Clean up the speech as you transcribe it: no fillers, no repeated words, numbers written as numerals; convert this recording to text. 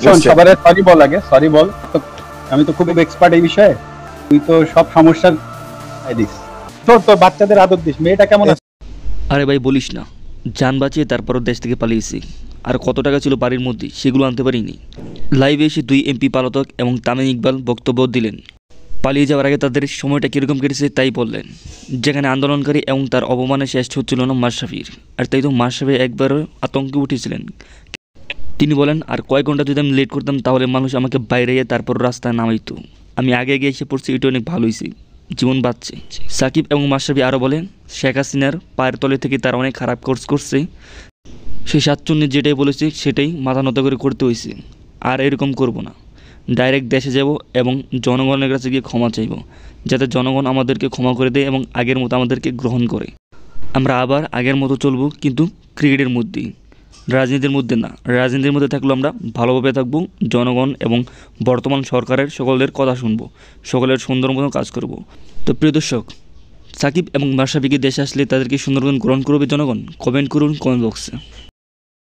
শোন, সবার সরি বল, আগে সরি বল। আমি তো খুব এক্সপার্ট এই বিষয়ে, তুই তো সব সমস্যার দিস। তোর বাচ্চাদের আদর দিস। মেয়েটা কেমন আছে? আরে ভাই বলিস না, যান বাঁচিয়ে তারপরও দেশ থেকে পালিয়েছি। আর কত টাকা ছিল বাড়ির মধ্যে সেগুলো আনতে পারিনি। লাইভে এসে 2 এমপি পলাতক এবং তামিম ইকবাল বক্তব্য দিলেন। পালিয়ে যাওয়ার আগে তাদের সময়টা কীরকম কেটেছে তাই বললেন। যেখানে আন্দোলনকারী এবং তার অপমানে শেষ হচ্ছিল না মাশরাফির। আর তাই তো মাশরাফি একবারও আতঙ্কে উঠেছিলেন। তিনি বলেন, আর কয়েক ঘন্টা যদি আমি লেট করতাম তাহলে মানুষ আমাকে বাইরে গিয়ে তারপর রাস্তায় নামাইতো। আমি আগে গিয়ে এসে পড়ছি, এটা অনেক ভালো হয়েছে, জীবন বাঁচছে। সাকিব এবং মাশরাফি আরও বলেন, শেখ হাসিনার পায়ের তলে থেকে তারা অনেক খারাপ কোর্স করছে। সেই সাতচন্নি যেটাই বলেছে সেটাই মাথা নত করে করতে হয়েছে। আর এরকম করব না, ডাইরেক্ট দেশে যাব এবং জনগণের কাছে গিয়ে ক্ষমা চাইব, যাতে জনগণ আমাদেরকে ক্ষমা করে দেয় এবং আগের মতো আমাদেরকে গ্রহণ করে। আমরা আবার আগের মতো চলব, কিন্তু ক্রিকেটের মধ্যেই, রাজনীতির মধ্যে না। রাজনীতির মধ্যে থাকলেও আমরা ভালোভাবে থাকবো, জনগণ এবং বর্তমান সরকারের সকলের কথা শুনবো, সকলের সুন্দর মতো কাজ করব। তো প্রিয় দর্শক, সাকিব এবং মাশরাফিকে দেশে আসলে তাদেরকে সুন্দরবন গ্রহণ করবে জনগণ? কমেন্ট করুন কমেন্ট বক্সে।